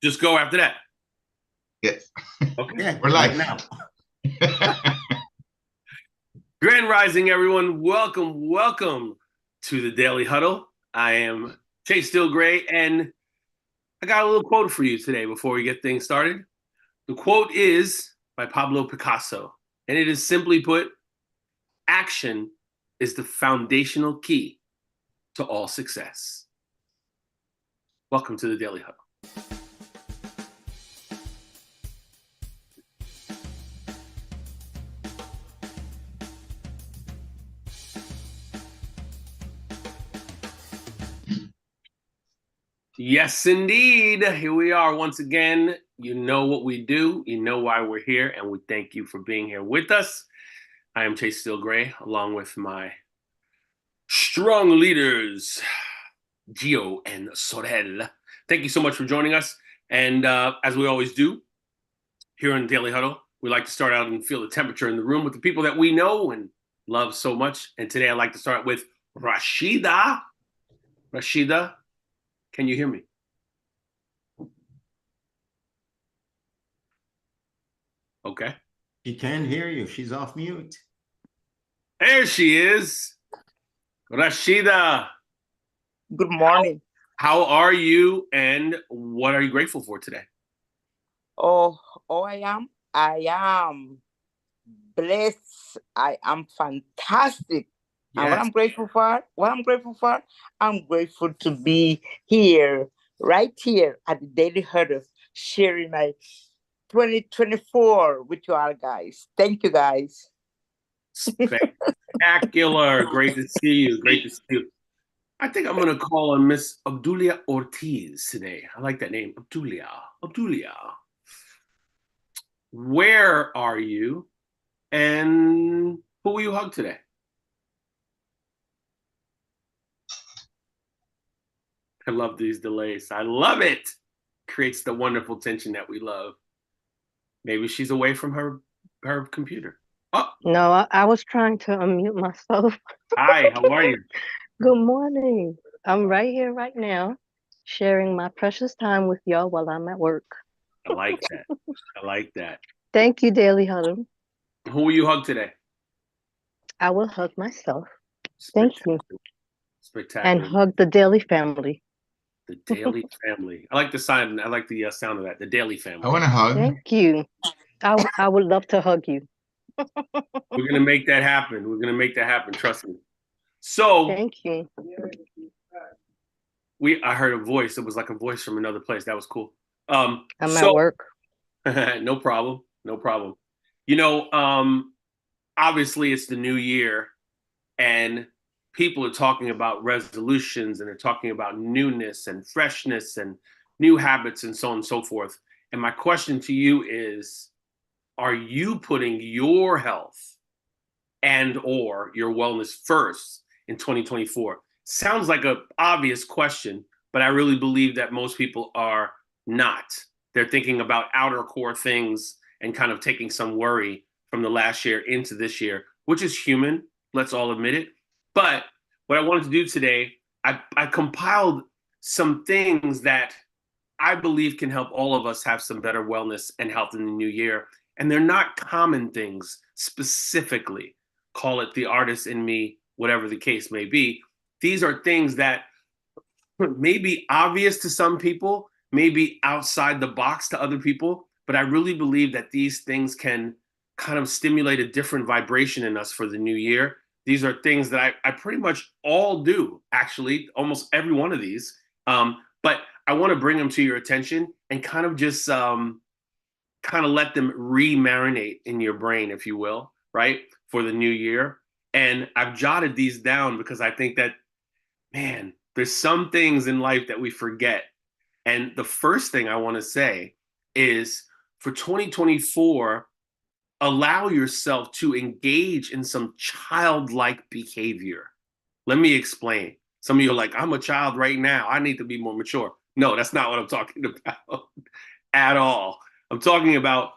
Just go after that. Yes. Okay. Yeah, We're right live. now. Grand Rising, everyone. Welcome to the Daily Huddle. I am Steele Greye, and I got a little quote for you today before we get things started. The quote is by Pablo Picasso, and it is simply put, action is the foundational key to all success. Welcome to the Daily Huddle. Yes, indeed. Here we are once again. You know what we do. You know why we're here, and we thank you for being here with us. I am Steele Greye, along with my strong leaders, Gio and Sorel. Thank you so much for joining us. And as we always do here in Daily Huddle, we like to start out and feel the temperature in the room with the people that we know and love so much. And today I'd like to start with Rashida. Rashida, can you hear me? Okay. She can't hear you. She's off mute. There she is. Rashida. Good morning. How are you and what are you grateful for today? Oh, I am blessed. I am fantastic. And what Yes. I'm grateful for, I'm grateful to be here, right here at the Daily Huddle, sharing my 2024 with you all guys. Thank you, guys. Spectacular. Great to see you. Great to see you. I think I'm going to call on Miss Obdulia Ortiz today. I like that name, Obdulia. Obdulia. Where are you and who will you hug today? I love these delays. I love it. Creates the wonderful tension that we love. Maybe she's away from her computer. Oh, No, I was trying to unmute myself. hi. How are you? Good morning. I'm right here, right now, sharing my precious time with y'all while I'm at work. I like that. I like that. Thank you, Daily Huddle. Who will you hug today? I will hug myself. Thank you. Spectacular. And hug the Daily family. The Daily family. I like the sign. I like the sound of that. The Daily family. I want to hug. Thank you. I would love to hug you. We're gonna make that happen. We're gonna make that happen. Trust me. So Thank you. I heard a voice. It was like a voice from another place. That was cool. I'm at work. No problem. No problem. You know, obviously it's the new year and people are talking about resolutions and they're talking about newness and freshness and new habits and so on and so forth. And my question to you is, are you putting your health and or your wellness first in 2024? Sounds like an obvious question, but I really believe that most people are not. They're thinking about outer core things and kind of taking some worry from the last year into this year, which is human. Let's all admit it. But what I wanted to do today, I compiled some things that I believe can help all of us have some better wellness and health in the new year. And they're not common things specifically. Call it the artist in me, whatever the case may be. These are things that may be obvious to some people, may be outside the box to other people, but I really believe that these things can kind of stimulate a different vibration in us for the new year. These are things that I pretty much all do, actually, almost every one of these. But I want to bring them to your attention and kind of just kind of let them re-marinate in your brain, if you will, right, for the new year. And I've jotted these down because I think that, man, there's some things in life that we forget. And the first thing I want to say is for 2024, allow yourself to engage in some childlike behavior. Let me explain. Some of you are like, I'm a child right now. I need to be more mature. No, that's not what I'm talking about at all. I'm talking about,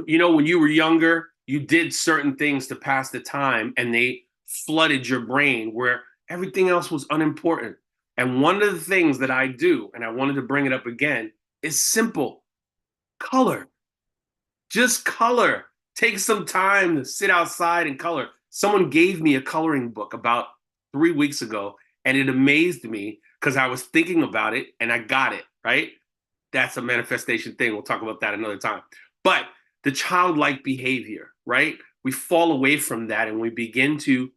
you know, when you were younger, you did certain things to pass the time and they flooded your brain where everything else was unimportant. And one of the things that I do, and I wanted to bring it up again, is simple. Color. Just color. Take some time to sit outside and color. Someone gave me a coloring book about 3 weeks ago, and it amazed me because I was thinking about it and I got it, right? That's a manifestation thing. We'll talk about that another time. But the childlike behavior, right? We fall away from that and we begin to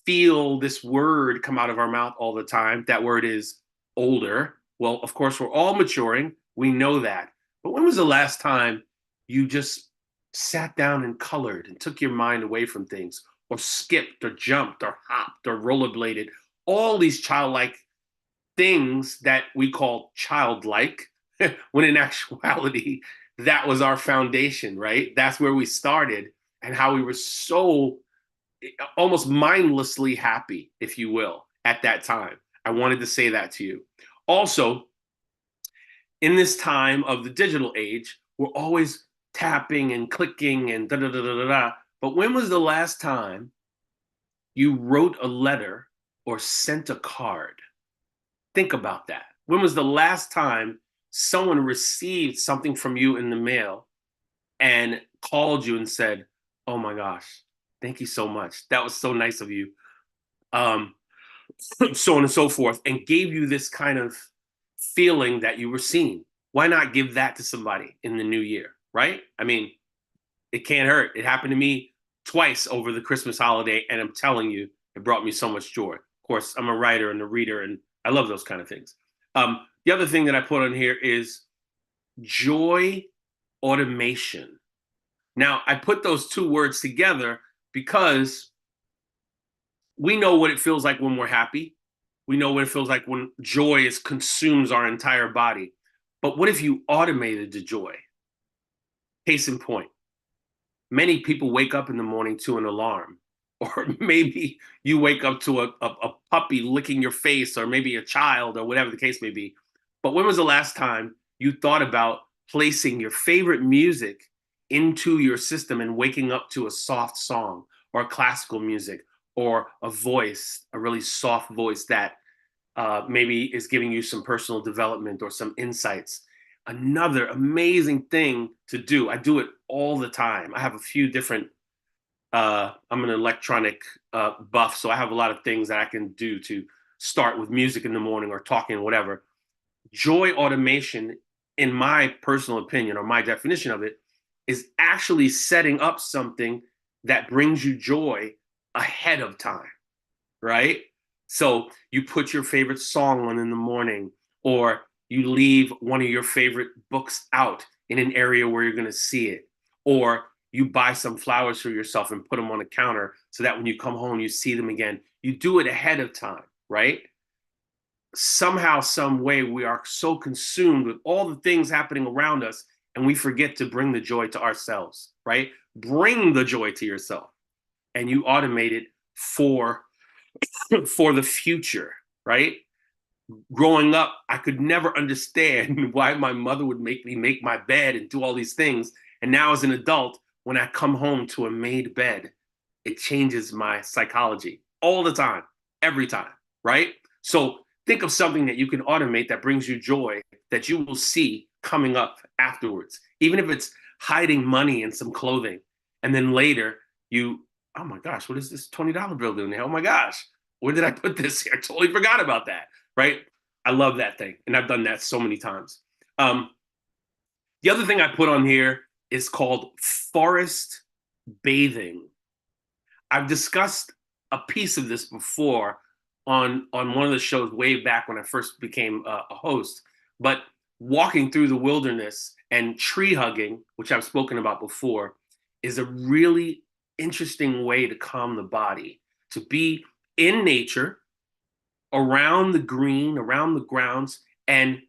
feel this word come out of our mouth all the time. That word is older. Well, of course, we're all maturing. We know that. But when was the last time you just sat down and colored and took your mind away from things, or skipped or jumped or hopped or rollerbladed? All these childlike things that we call childlike, when in actuality, that was our foundation, right? That's where we started, and how we were so almost mindlessly happy, if you will, at that time. I wanted to say that to you. Also, in this time of the digital age, we're always tapping and clicking and da da da da da. But when was the last time you wrote a letter or sent a card? Think about that. When was the last time someone received something from you in the mail and called you and said, "Oh my gosh, thank you so much. That was so nice of you." So on and so forth, and gave you this kind of feeling that you were seen. Why not give that to somebody in the new year, right? I mean, it can't hurt. It happened to me twice over the Christmas holiday, and I'm telling you, it brought me so much joy. Of course, I'm a writer and a reader, and I love those kind of things. The other thing that I put on here is joy automation. Now, I put those two words together because we know what it feels like when we're happy. We know what it feels like when joy consumes our entire body. But what if you automated the joy? Case in point, many people wake up in the morning to an alarm, or maybe you wake up to a puppy licking your face, or maybe a child, or whatever the case may be. But when was the last time you thought about placing your favorite music into your system and waking up to a soft song, or classical music, or a voice, a really soft voice that maybe is giving you some personal development or some insights? Another amazing thing to do. I do it all the time. I have a few different, I'm an electronic buff, so I have a lot of things that I can do to start with music in the morning or talking, whatever. Joy automation, in my personal opinion, or my definition of it, is actually setting up something that brings you joy ahead of time, right? So you put your favorite song on in the morning, or you leave one of your favorite books out in an area where you're going to see it, or you buy some flowers for yourself and put them on a counter so that when you come home, you see them again. You do it ahead of time, right? Somehow, some way, we are so consumed with all the things happening around us, and we forget to bring the joy to ourselves, right? Bring the joy to yourself, and you automate it for the future, right? Growing up, I could never understand why my mother would make me make my bed and do all these things. And now as an adult, when I come home to a made bed, it changes my psychology all the time, every time, right? So think of something that you can automate that brings you joy, that you will see coming up afterwards, even if it's hiding money in some clothing. And then later you, oh my gosh, what is this $20 bill doing there? Oh my gosh, where did I put this here? I totally forgot about that, right? I love that thing. And I've done that so many times. The other thing I put on here is called forest bathing. I've discussed a piece of this before on one of the shows way back when I first became a host. But walking through the wilderness and tree hugging, which I've spoken about before, is a really interesting way to calm the body, to be in nature, around the green, around the grounds, and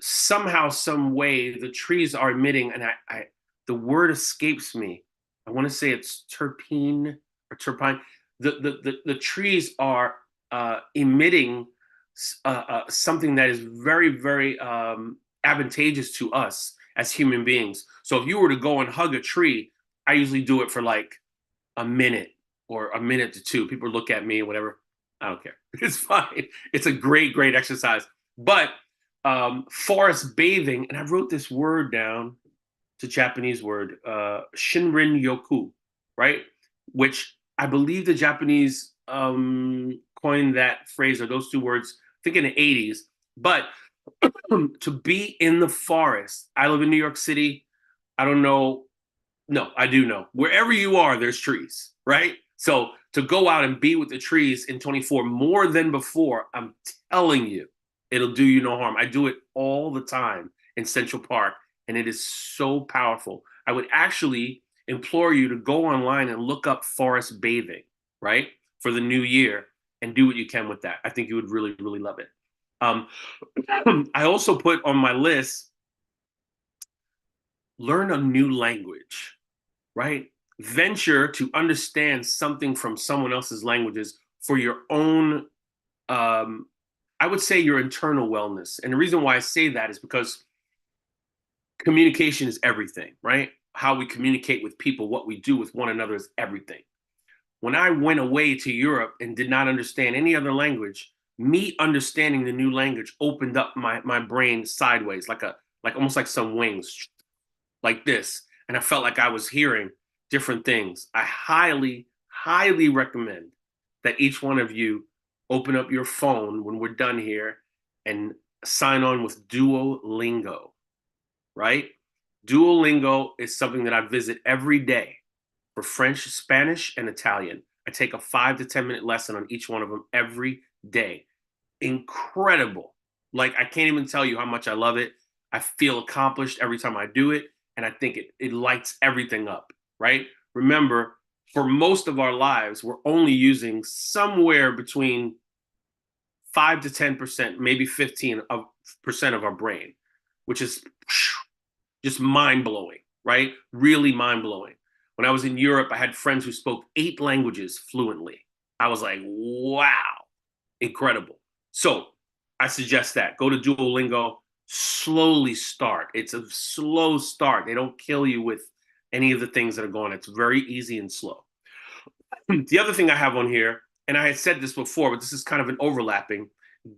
somehow, some way, the trees are emitting, and the word escapes me. I want to say it's terpene or terpine. The trees are emitting something that is very, very advantageous to us as human beings. So if you were to go and hug a tree, I usually do it for like a minute or a minute to two. People look at me, whatever. I don't care. It's fine. It's a great, great exercise. But forest bathing, and I wrote this word down. It's a Japanese word, Shinrin Yoku, right? Which I believe the Japanese coined that phrase or those two words, I think in the 80s. But to be in the forest, I live in New York City. I don't know. No, I do know. Wherever you are, there's trees, right? So to go out and be with the trees in 24 more than before, I'm telling you, it'll do you no harm. I do it all the time in Central Park, and it is so powerful. I would actually implore you to go online and look up forest bathing, right, for the new year and do what you can with that. I think you would really, really love it. I also put on my list, learn a new language, right? Venture to understand something from someone else's languages for your own, I would say your internal wellness. And the reason why I say that is because communication is everything, right? How we communicate with people, what we do with one another is everything. When I went away to Europe and did not understand any other language, me understanding the new language opened up my brain sideways, like almost like some wings, like this. And I felt like I was hearing different things. I highly, highly recommend that each one of you open up your phone when we're done here and sign on with Duolingo, right? Duolingo is something that I visit every day for French, Spanish, and Italian. I take a 5 to 10 minute lesson on each one of them every day. Incredible. Like, I can't even tell you how much I love it. I feel accomplished every time I do it. And I think it lights everything up, right? Remember, for most of our lives, we're only using somewhere between 5 to 10%, maybe 15% of our brain, which is just mind-blowing, right? Really mind-blowing. When I was in Europe, I had friends who spoke 8 languages fluently. I was like, wow, incredible. So I suggest that. Go to Duolingo, slowly start. It's a slow start. They don't kill you with any of the things that are going on. It's very easy and slow. The other thing I have on here, and I had said this before, but this is kind of an overlapping,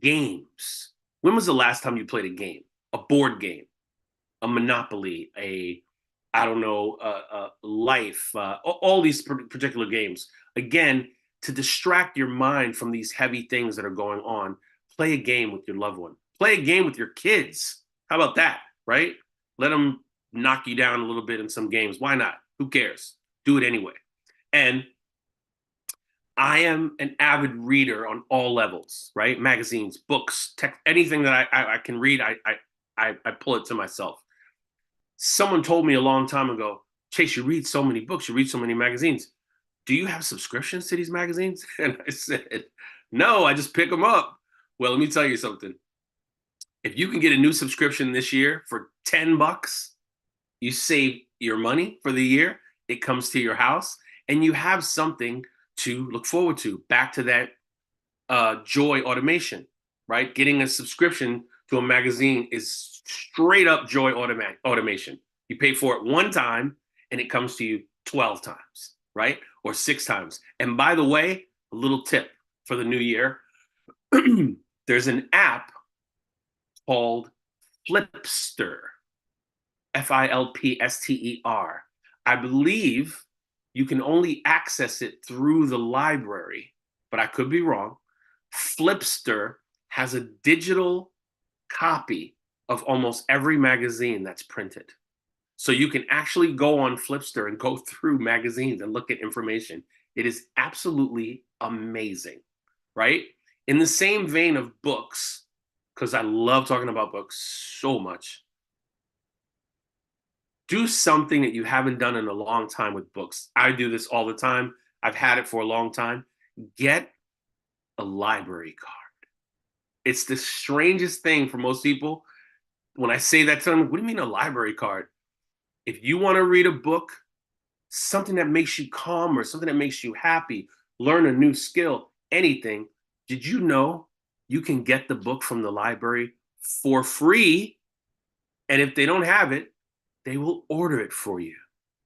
games. When was the last time you played a game? A board game, a Monopoly, I don't know, Life, all these particular games. Again, to distract your mind from these heavy things that are going on, play a game with your loved one. Play a game with your kids. How about that, right? Let them knock you down a little bit in some games. Why not? Who cares? Do it anyway. And I am an avid reader on all levels, right? Magazines, books, text, anything that I can read, I pull it to myself. Someone told me a long time ago, Chase, you read so many books, you read so many magazines. Do you have subscriptions to these magazines? And I said, no, I just pick them up. Well, let me tell you something. If you can get a new subscription this year for $10, you save your money for the year. It comes to your house and you have something to look forward to. Back to that joy automation, right? Getting a subscription to a magazine is straight up joy automation. You pay for it one time and it comes to you 12 times, right? Or 6 times. And by the way, a little tip for the new year, there's an app called Flipster, Filpster. I believe you can only access it through the library, but I could be wrong. Flipster has a digital copy of almost every magazine that's printed. So you can actually go on Flipster and go through magazines and look at information. It is absolutely amazing, right? In the same vein of books, because I love talking about books so much, do something that you haven't done in a long time with books. I do this all the time. I've had it for a long time. Get a library card. It's the strangest thing for most people. When I say that to them, what do you mean a library card? If you want to read a book, something that makes you calm or something that makes you happy, learn a new skill, anything, did you know you can get the book from the library for free? And if they don't have it, they will order it for you.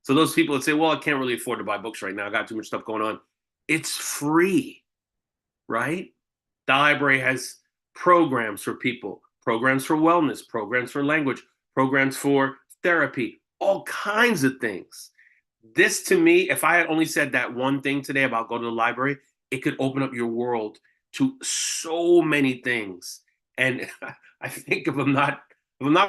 So those people that say, well, I can't really afford to buy books right now, I got too much stuff going on. It's free, right? The library has programs for people, programs for wellness, programs for language, programs for therapy, all kinds of things. This to me, if I had only said that one thing today about go to the library, it could open up your world to so many things. And I think if I'm not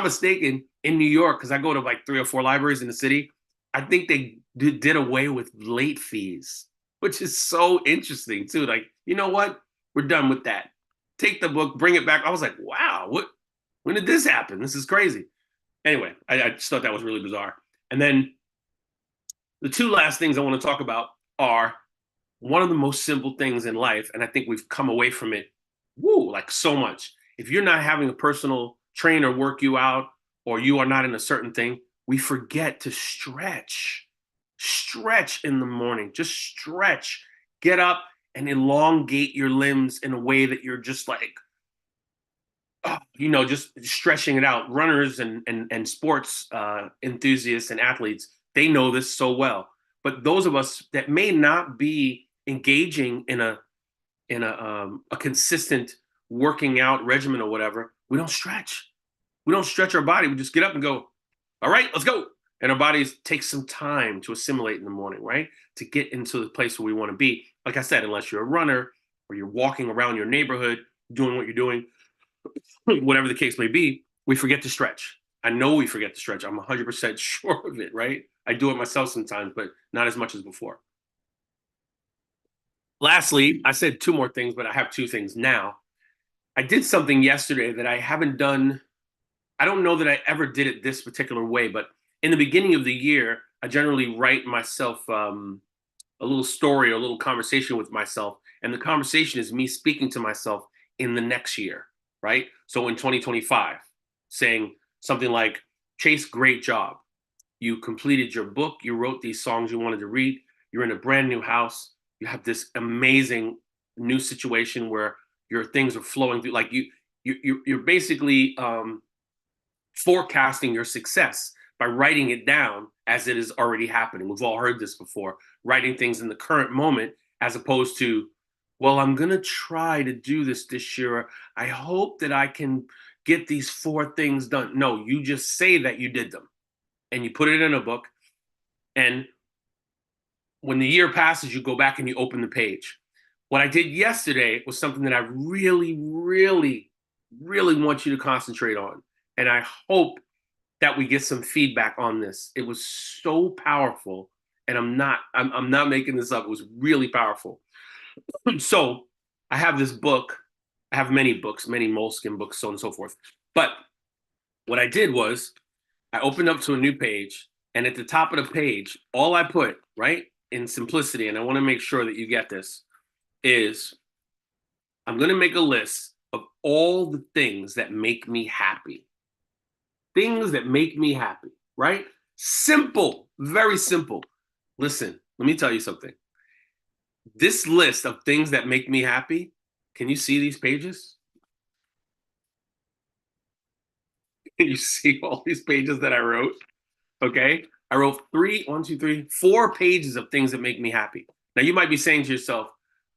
mistaken, in New York, because I go to like 3 or 4 libraries in the city, I think they did away with late fees, which is so interesting too. Like, you know what? We're done with that. Take the book, bring it back. I was like, wow, when did this happen? This is crazy. Anyway, I just thought that was really bizarre. And then the 2 last things I want to talk about are one of the most simple things in life, and I think we've come away from it, like so much. If you're not having a personal trainer work you out, or you are not in a certain thing, we forget to stretch. Stretch in the morning. Just stretch. Get up and elongate your limbs in a way that you're just like, just stretching it out. Runners and sports enthusiasts and athletes, they know this so well. But those of us that may not be engaging in a consistent working out regimen or whatever, we don't stretch. We don't stretch our body. We just get up and go, all right, let's go. And our bodies take some time to assimilate in the morning, right? To get into the place where we want to be. Like I said, unless you're a runner or you're walking around your neighborhood, doing what you're doing, whatever the case may be, we forget to stretch. I know we forget to stretch. I'm 100% sure of it, right? I do it myself sometimes, but not as much as before. Lastly, I said 2 more things, but I have 2 things now. I did something yesterday that I haven't done. I don't know that I ever did it this particular way, but in the beginning of the year, I generally write myself a little story, a little conversation with myself. And the conversation is me speaking to myself in the next year, right? So in 2025, saying something like, Chase, great job. You completed your book. You wrote these songs you wanted to read. You're in a brand new house. You have this amazing new situation where your things are flowing through. Like you're basically forecasting your success by writing it down as it is already happening. We've all heard this before, writing things in the current moment as opposed to, well, I'm going to try to do this year. I hope that I can get these 4 things done. No, you just say that you did them and you put it in a book. And when the year passes, you go back and you open the page. What I did yesterday was something that I really, really, really want you to concentrate on. And I hope that we get some feedback on this. It was so powerful. And I'm not making this up. It was really powerful. So I have this book. I have many books, many Moleskine books, so on and so forth. But what I did was I opened up to a new page. And at the top of the page, all I put, right, in simplicity, and I want to make sure that you get this, is I'm going to make a list of all the things that make me happy. Things that make me happy, right? Simple, very simple. Listen, let me tell you something. This list of things that make me happy, can you see these pages? Can you see all these pages that I wrote? Okay. I wrote 4 pages of things that make me happy. Now you might be saying to yourself,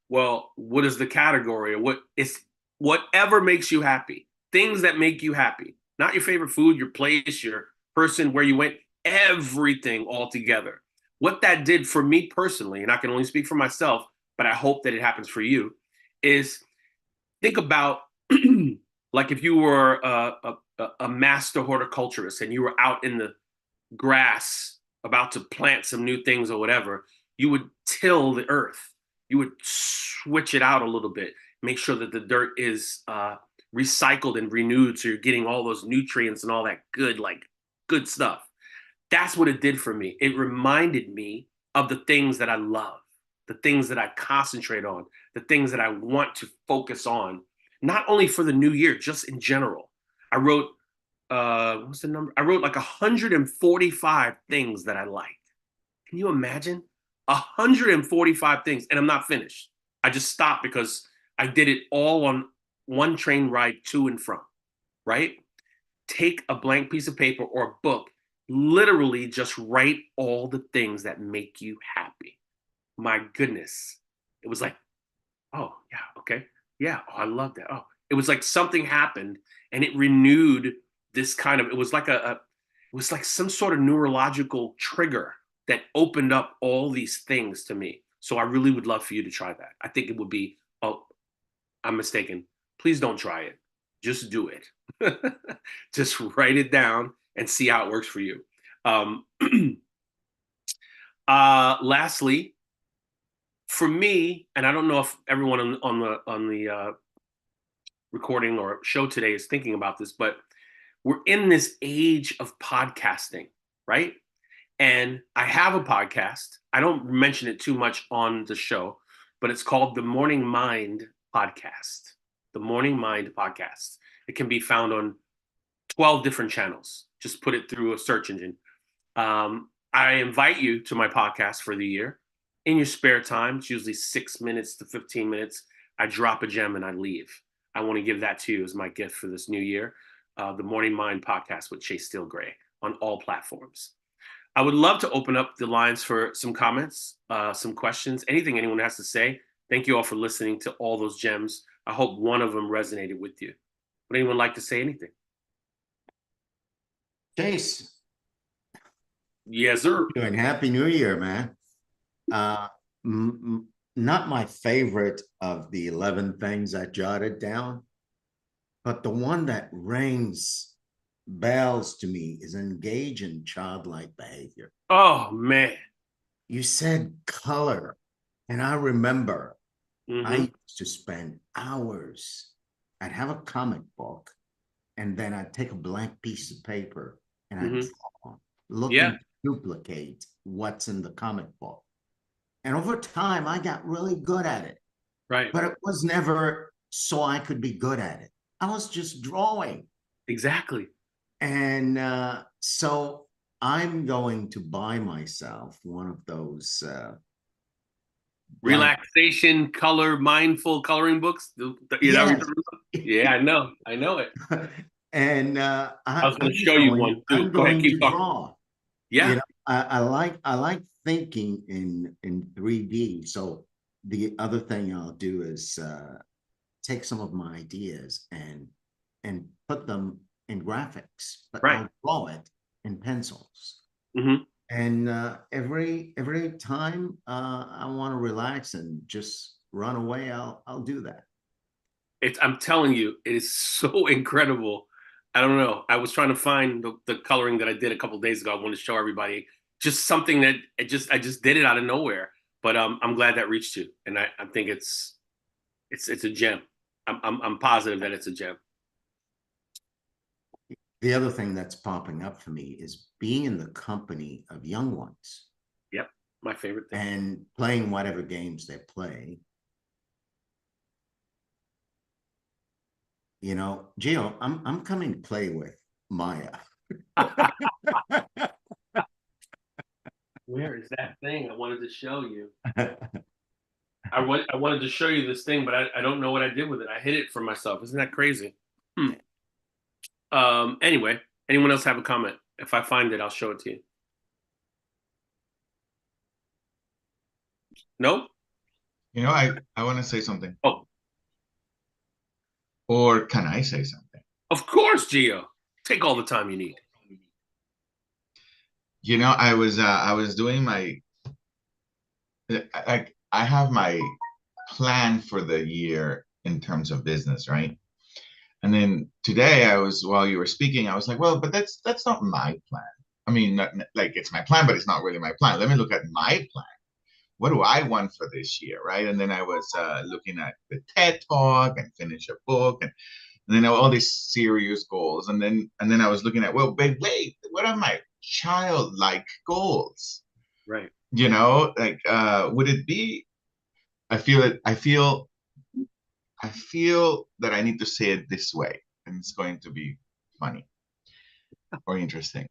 well, what is the category? Or what is whatever makes you happy? Things that make you happy. Not your favorite food, your place, your person, where you went, everything all together. What that did for me personally, and I can only speak for myself, but I hope that it happens for you, is think about like if you were a master horticulturist and you were out in the grass about to plant some new things or whatever, you would till the earth. You would switch it out a little bit, make sure that the dirt is recycled and renewed so you're getting all those nutrients and all that good stuff. That's what it did for me. It reminded me of the things that I love, the things that I concentrate on, the things that I want to focus on, not only for the new year, just in general. I wrote what's the number? I wrote like 145 things that I liked. Can you imagine? 145 things, and I'm not finished. I just stopped because I did it all on one train ride to and from, right? Take a blank piece of paper or a book, literally just write all the things that make you happy. My goodness. It was like, oh, yeah, okay. Yeah, oh, I love that. Oh, It was like something happened and it renewed this kind of, it was like it was like some sort of neurological trigger that opened up all these things to me. So I really would love for you to try that. I think it would be, oh, I'm mistaken. Please don't try it. Just do it. Just write it down and see how it works for you. Um, lastly, for me, and I don't know if everyone on the recording or show today is thinking about this, but we're in this age of podcasting, right? And I have a podcast. I don't mention it too much on the show, but it's called the Morning Mind Podcast. The Morning Mind Podcast. It can be found on 12 different channels. Just put it through a search engine. I invite you to my podcast for the year. In your spare time, it's usually 6 minutes to 15 minutes. I drop a gem and I leave. I want to give that to you as my gift for this new year. The Morning Mind Podcast with Steele Greye on all platforms. I would love to open up the lines for some comments, some questions, anything anyone has to say. Thank you all for listening to all those gems. I hope one of them resonated with you. Would anyone like to say anything? Chase. Yes, sir. Doing Happy New Year, man. Not my favorite of the 11 things I jotted down, but the one that rings bells to me is engage in childlike behavior. Oh, man. You said color, and I remember I used to spend hours. I'd have a comic book, and then I'd take a blank piece of paper and I'd draw, looking to duplicate what's in the comic book. And over time, I got really good at it. Right. But it was never so I could be good at it. I was just drawing. Exactly. And so I'm going to buy myself one of those relaxation, color, mindful coloring books. Yes. Yeah, I know it. And I was going to show you one too. I'm going to talking. draw. Yeah, you know, I like thinking in 3D. So the other thing I'll do is take some of my ideas and put them in graphics, but I'll draw it in pencils. And every time I want to relax and just run away, I'll do that. I'm telling you, it is so incredible. I don't know. I was trying to find the coloring that I did a couple of days ago. I want to show everybody just something that I just did it out of nowhere. But I'm glad that reached you, and I think it's a gem. I'm positive that it's a gem. The other thing that's popping up for me is being in the company of young ones. Yep, my favorite thing. And playing whatever games they play. You know, Gio, I'm coming to play with Maya. Where is that thing I wanted to show you? I wanted to show you this thing, but I don't know what I did with it. I hid it from myself. Isn't that crazy? Anyway, anyone else have a comment? If I find it, I'll show it to you. Nope. You know, I want to say something. Oh. Or can I say something? Of course, Gio. Take all the time you need. You know, I was doing my, I have my plan for the year in terms of business, right? And then today while you were speaking, I was like, well, but that's not my plan. I mean, like it's my plan, but it's not really my plan. Let me look at my plan. What do I want for this year, right? And then I was looking at the TED Talk and finish a book, and then all these serious goals. And then I was looking at, well, but wait, what are my childlike goals? Right. You know, like would it be? I feel that I need to say it this way, and it's going to be funny or interesting.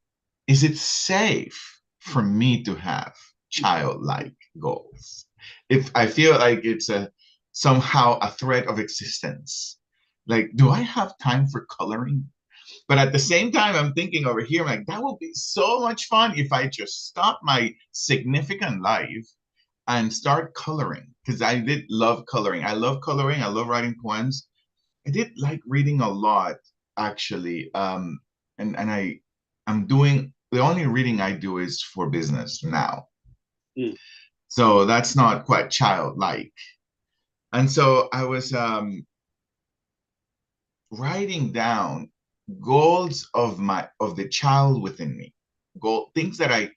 Is it safe for me to have childlike goals? If I feel like it's somehow a threat of existence, like, do I have time for coloring? But at the same time, I'm thinking over here, like, that would be so much fun if I just stop my significant life and start coloring, because I did love coloring. I love coloring. I love writing poems. I did like reading a lot actually. And I'm doing, the only reading I do is for business now. Mm. So that's not quite childlike. And so I was writing down goals of the child within me, things that I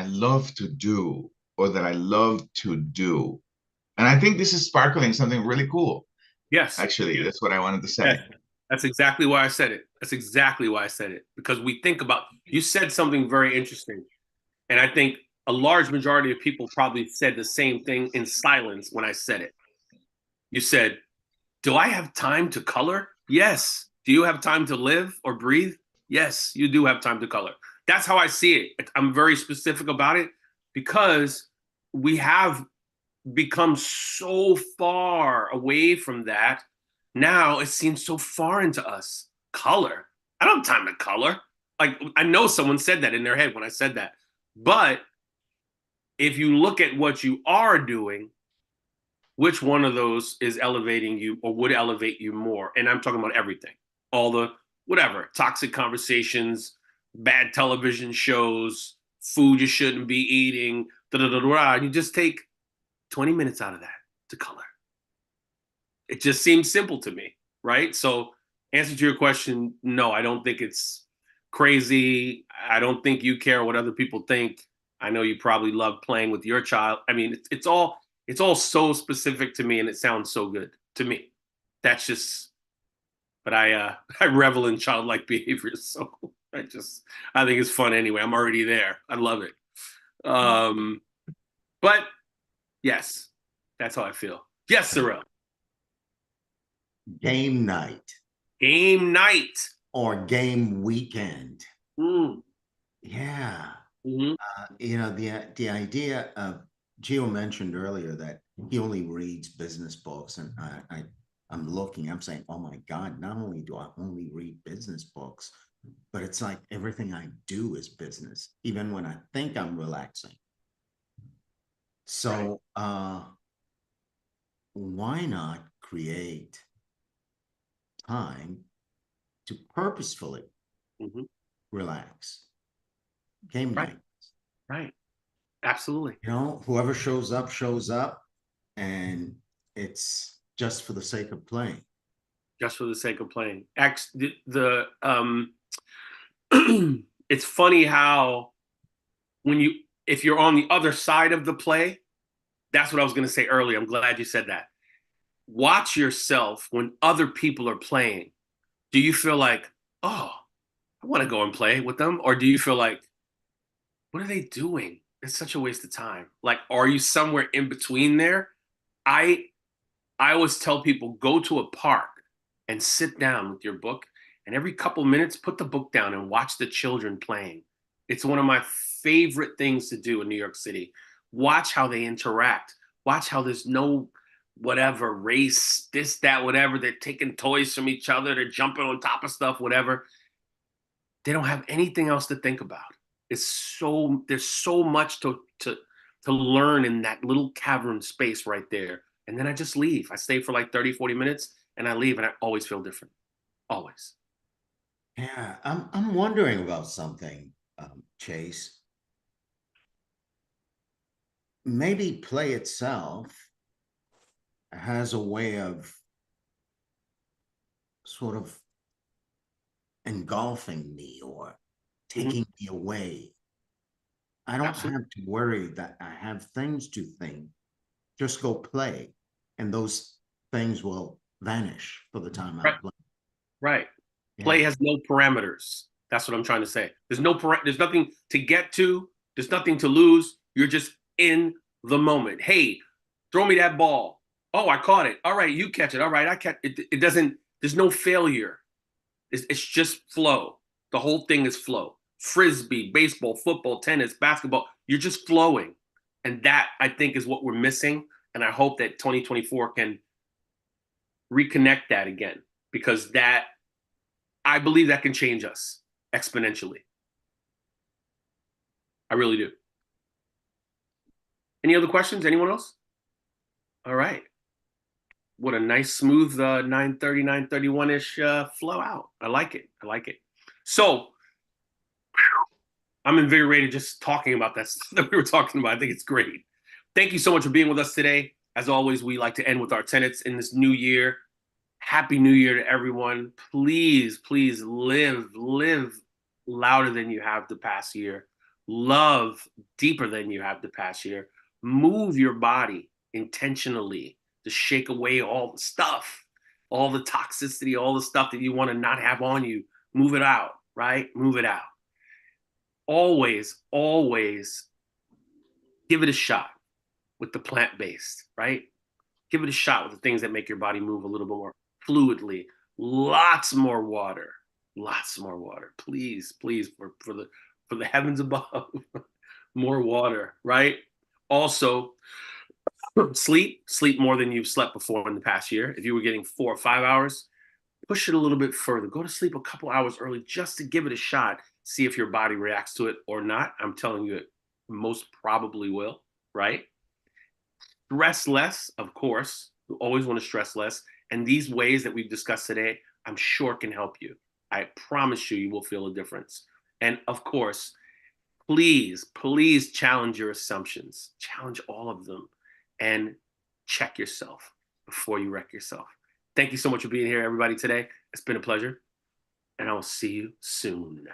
love to do or that I love to do. And I think this is sparkling something really cool. Yes. Actually, that's what I wanted to say. Yes. That's exactly why I said it. That's exactly why I said it. Because we think about, you said something very interesting. And I think a large majority of people probably said the same thing in silence when I said it. You said, do I have time to color? Yes. Do you have time to live or breathe? Yes, you do have time to color. That's how I see it. I'm very specific about it because we have become so far away from that. Now it seems so foreign to us. Color. I don't have time to color. Like, I know someone said that in their head when I said that. But if you look at what you are doing, which one of those is elevating you or would elevate you more? And I'm talking about everything, all the whatever, toxic conversations, bad television shows, food you shouldn't be eating, da da da da. You just take 20 minutes out of that to color. It just seems simple to me, right? So, answer to your question, no, I don't think it's crazy. I don't think you care what other people think. I know you probably love playing with your child. I mean, it's all so specific to me, and it sounds so good to me. That's just, but I revel in childlike behaviors, so I think it's fun anyway. I'm already there. I love it. But yes, that's how I feel. Yes, Sorrel. Game night Game night. or game weekend. Mm. Yeah. Mm-hmm. The idea of Gio mentioned earlier that he only reads business books, and I'm looking, I'm saying, oh my God, not only do I only read business books, but it's like everything I do is business, even when I think I'm relaxing. So why not create time to purposefully Mm-hmm. relax? Game Right. night. Right. Absolutely. Whoever shows up, and it's just for the sake of playing. Just for the sake of playing. It's funny how if you're on the other side of the play, that's what I was going to say earlier. I'm glad you said that. Watch yourself when other people are playing. Do you feel like, oh, I want to go and play with them? Or do you feel like, what are they doing? It's such a waste of time. Like, are you somewhere in between there? I I always tell people, go to a park and sit down with your book, and every couple minutes put the book down and watch the children playing. It's one of my favorite things to do in New York City. Watch how they interact. Watch how there's no whatever race, this, that, whatever. They're taking toys from each other. They're jumping on top of stuff, whatever. They don't have anything else to think about. There's so much to learn in that little cavern space right there. And then I just leave. I stay for like 30, 40 minutes and I leave, and I always feel different. Always. Yeah, I'm wondering about something, Chase. Maybe play itself has a way of sort of engulfing me or taking me away. I don't Absolutely. have to worry that I have things to think. Just go play, and those things will vanish for the time I'm Right. playing. Right. Yeah. Play has no parameters. That's what I'm trying to say. There's nothing to get to. There's nothing to lose. You're just in the moment. Hey, throw me that ball. Oh, I caught it. All right, you catch it. All right, I catch it. It doesn't, there's no failure. It's just flow. The whole thing is flow. Frisbee, baseball, football, tennis, basketball, you're just flowing. And that, I think, is what we're missing. And I hope that 2024 can reconnect that again, because I believe that can change us exponentially. I really do. Any other questions? Anyone else? All right. what a nice smooth 9:30, 9:31-ish flow out. I like it. I like it. So I'm invigorated just talking about that stuff that we were talking about. I think it's great. Thank you so much for being with us today. As always, we like to end with our tenets in this new year. Happy New Year to everyone. Please, please live louder than you have the past year. Love deeper than you have the past year. Move your body intentionally to shake away all the stuff, all the toxicity, all the stuff that you want to not have on you. Move it out, right? Move it out. Always, always give it a shot with the plant-based, right? Give it a shot with the things that make your body move a little bit more fluidly. Lots more water. Lots more water. Please, please, for the heavens above, more water, right? Also, sleep more than you've slept before in the past year. If you were getting 4 or 5 hours, push it a little bit further. Go to sleep a couple hours early just to give it a shot. See if your body reacts to it or not. I'm telling you, it most probably will, right? Stress less, of course. You always want to stress less. And these ways that we've discussed today, I'm sure can help you. I promise you, you will feel a difference. And of course, please, please challenge your assumptions. Challenge all of them and check yourself before you wreck yourself. Thank you so much for being here, everybody, today. It's been a pleasure. And I will see you soon.